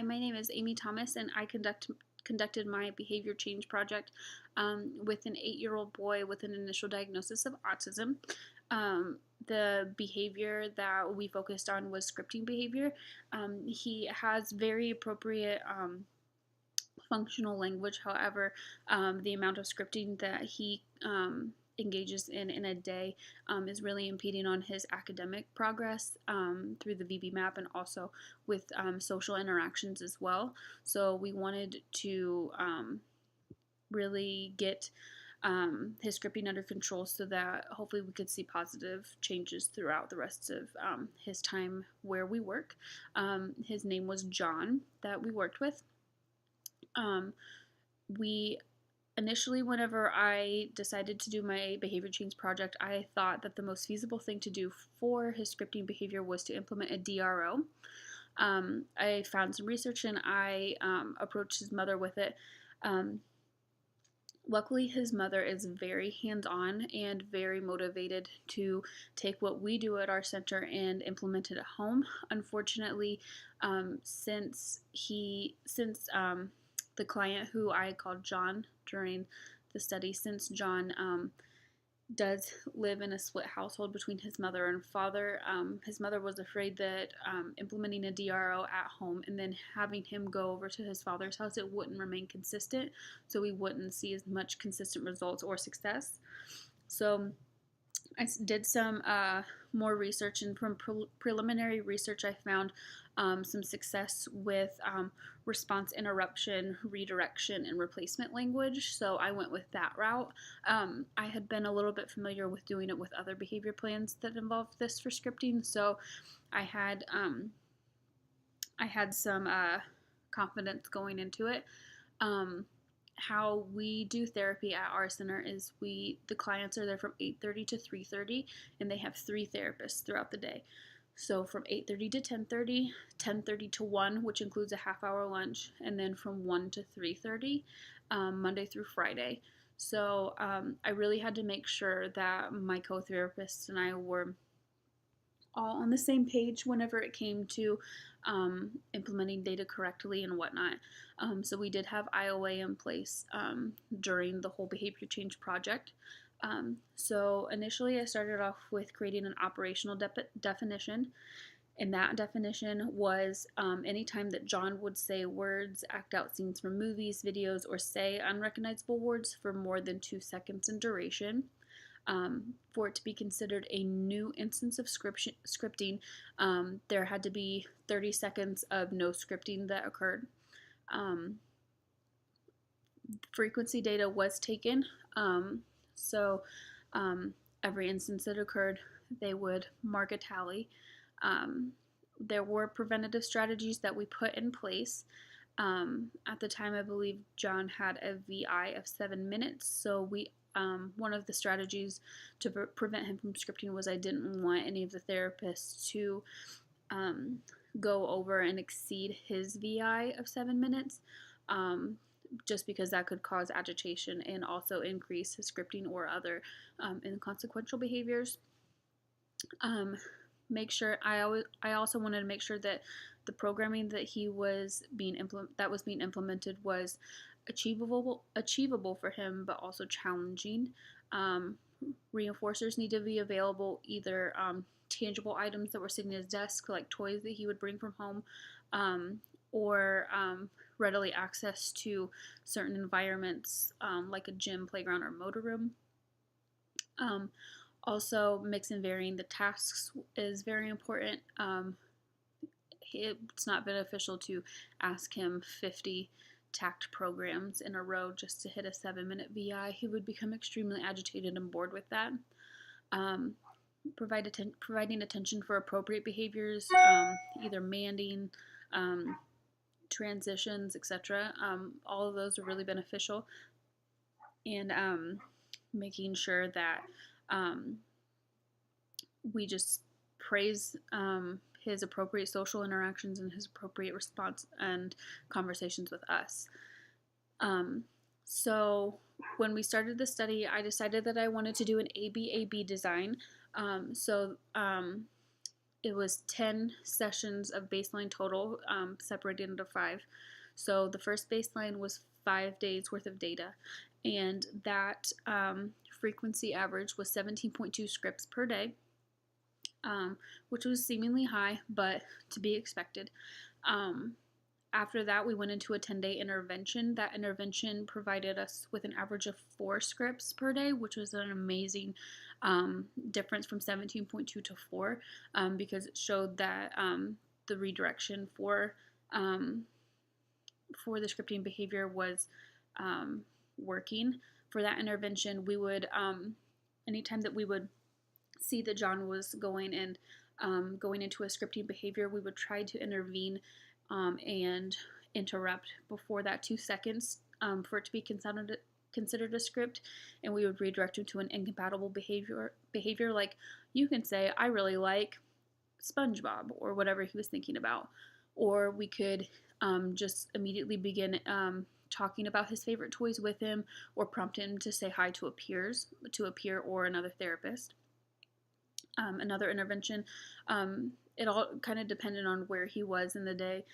my name is Amy Thomas, and I conducted my behavior change project with an 8-year-old boy with an initial diagnosis of autism. The behavior that we focused on was scripting behavior. He has very appropriate functional language. However, the amount of scripting that he engages in a day is really impeding on his academic progress through the VB map and also with social interactions as well. So we wanted to really get his scripting under control so that hopefully we could see positive changes throughout the rest of his time where we work. His name was John that we worked with. We initially, whenever I decided to do my behavior change project, I thought that the most feasible thing to do for his scripting behavior was to implement a DRO. I found some research and I approached his mother with it. Luckily, his mother is very hands-on and very motivated to take what we do at our center and implement it at home. Unfortunately, since the client who I called John during the study, since John does live in a split household between his mother and father, his mother was afraid that implementing a DRO at home and then having him go over to his father's house, it wouldn't remain consistent, so we wouldn't see as much consistent results or success. So I did some more research, and from preliminary research I found some success with response interruption, redirection, and replacement language, so I went with that route. I had been a little bit familiar with doing it with other behavior plans that involved this for scripting, so I had some confidence going into it. How we do therapy at our center is the clients are there from 8:30 to 3:30, and they have 3 therapists throughout the day. So from 8:30 to 10:30, 10:30 to 1, which includes a half-hour lunch, and then from 1 to 3:30, Monday through Friday. So I really had to make sure that my co-therapists and I were all on the same page whenever it came to implementing data correctly and whatnot. So we did have IOA in place during the whole behavior change project. So initially I started off with creating an operational definition, and that definition was anytime that John would say words, act out scenes from movies, videos, or say unrecognizable words for more than 2 seconds in duration. For it to be considered a new instance of scripting, there had to be 30 seconds of no scripting that occurred. Frequency data was taken, so every instance that occurred, they would mark a tally. There were preventative strategies that we put in place. At the time, I believe John had a VI of 7 minutes, so one of the strategies to prevent him from scripting was I didn't want any of the therapists to go over and exceed his VI of 7 minutes, just because that could cause agitation and also increase his scripting or other inconsequential behaviors. I also wanted to make sure that the programming that was being implemented was achievable for him, but also challenging. Reinforcers need to be available, either tangible items that were sitting at his desk, like toys that he would bring from home, or readily access to certain environments like a gym, playground, or motor room. Also, mix and varying the tasks is very important. It's not beneficial to ask him 50 tact programs in a row just to hit a 7-minute VI. He would become extremely agitated and bored with that. Providing attention for appropriate behaviors, either manding, transitions, etc. All of those are really beneficial. And making sure that we just praise his appropriate social interactions and his appropriate response and conversations with us. So when we started the study, I decided that I wanted to do an ABAB design. it was 10 sessions of baseline total, separated into 5. So the first baseline was 5 days worth of data, and that frequency average was 17.2 scripts per day, which was seemingly high, but to be expected. After that, we went into a 10-day intervention. That intervention provided us with an average of 4 scripts per day, which was an amazing difference from 17.2 to 4, because it showed that the redirection for the scripting behavior was working. For that intervention, we would, anytime that we would see that John was going into a scripting behavior, we would try to intervene and interrupt before that 2 seconds for it to be considered a script, and we would redirect him to an incompatible behavior. Like, you can say, I really like SpongeBob, or whatever he was thinking about. Or we could just immediately begin talking about his favorite toys with him, or prompt him to say hi to a peer or another therapist. Another intervention, it all kind of depended on where he was in the day,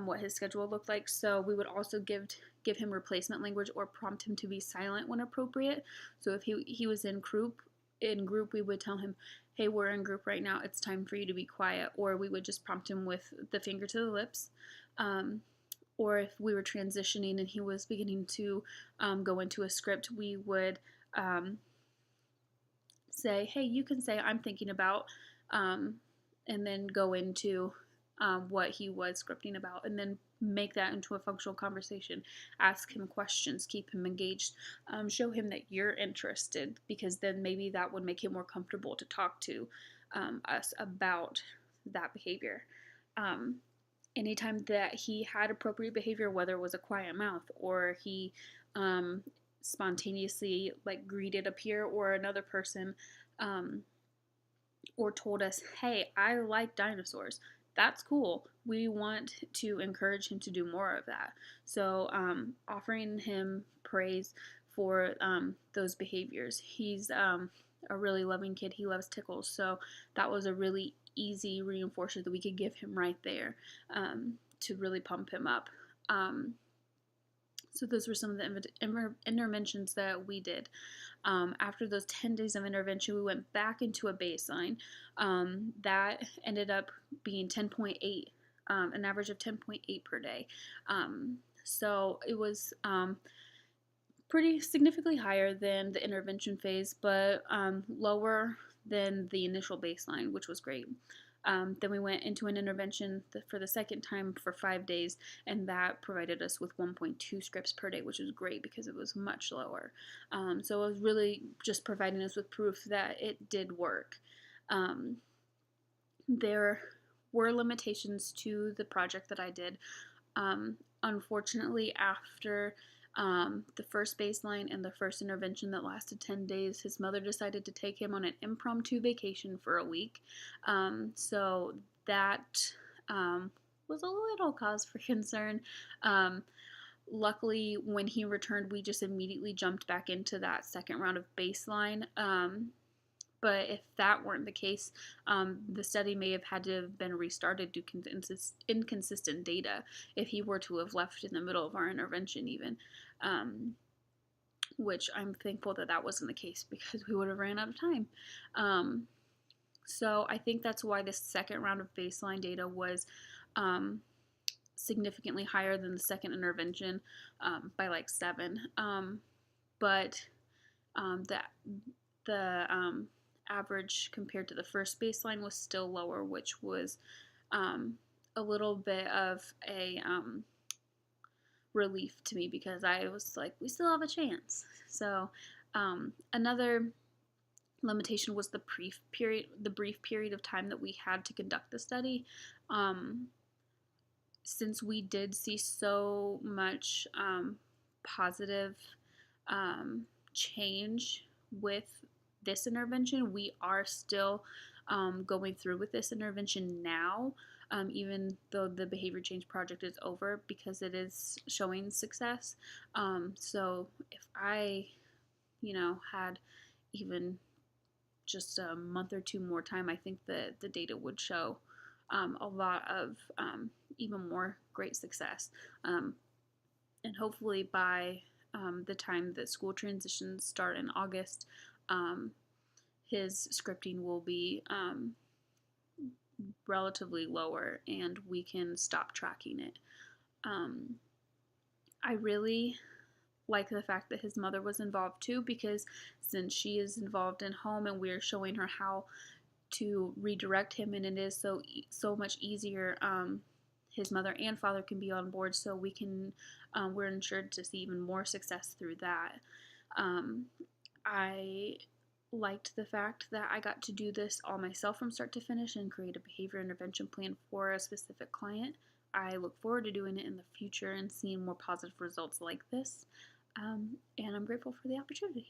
what his schedule looked like. So we would also give him replacement language, or prompt him to be silent when appropriate. So if he was in group, we would tell him, hey, we're in group right now, it's time for you to be quiet. Or we would just prompt him with the finger to the lips. Or if we were transitioning and he was beginning to go into a script, we would say, hey, you can say, I'm thinking about, and then go into what he was scripting about, and then make that into a functional conversation. Ask him questions, keep him engaged, show him that you're interested, because then maybe that would make him more comfortable to talk to us about that behavior. Anytime that he had appropriate behavior, whether it was a quiet mouth, or he spontaneously greeted a peer or another person, or told us, hey, I like dinosaurs, that's cool, we want to encourage him to do more of that. So offering him praise for those behaviors. He's a really loving kid, he loves tickles, so that was a really easy reinforcer that we could give him right there to really pump him up. So those were some of the interventions that we did. After those 10 days of intervention, we went back into a baseline. That ended up being 10.8, an average of 10.8 per day. So it was pretty significantly higher than the intervention phase, but lower than the initial baseline, which was great. Then we went into an intervention for the second time for 5 days, and that provided us with 1.2 scripts per day, which was great because it was much lower. So it was really just providing us with proof that it did work. There were limitations to the project that I did. Unfortunately, after the first baseline and the first intervention that lasted 10 days, his mother decided to take him on an impromptu vacation for a week. So that was a little cause for concern. Luckily, when he returned, we just immediately jumped back into that second round of baseline. But if that weren't the case, the study may have had to have been restarted due to inconsistent data if he were to have left in the middle of our intervention even, which I'm thankful that that wasn't the case, because we would have ran out of time. So I think that's why this second round of baseline data was significantly higher than the second intervention by like 7. But the average compared to the first baseline was still lower, which was a little bit of a relief to me, because I was like, we still have a chance. So another limitation was the brief period of time that we had to conduct the study. Since we did see so much positive change with this intervention, we are still going through with this intervention now, even though the behavior change project is over, because it is showing success. So if I, had even just a month or two more time, I think that the data would show a lot of even more great success. And hopefully by the time that school transitions start in August, his scripting will be relatively lower and we can stop tracking it. I really like the fact that his mother was involved too, because since she is involved in home and we're showing her how to redirect him, and it is so much easier, his mother and father can be on board, so we can we're ensured to see even more success through that. I liked the fact that I got to do this all myself from start to finish and create a behavior intervention plan for a specific client. I look forward to doing it in the future and seeing more positive results like this. And I'm grateful for the opportunity.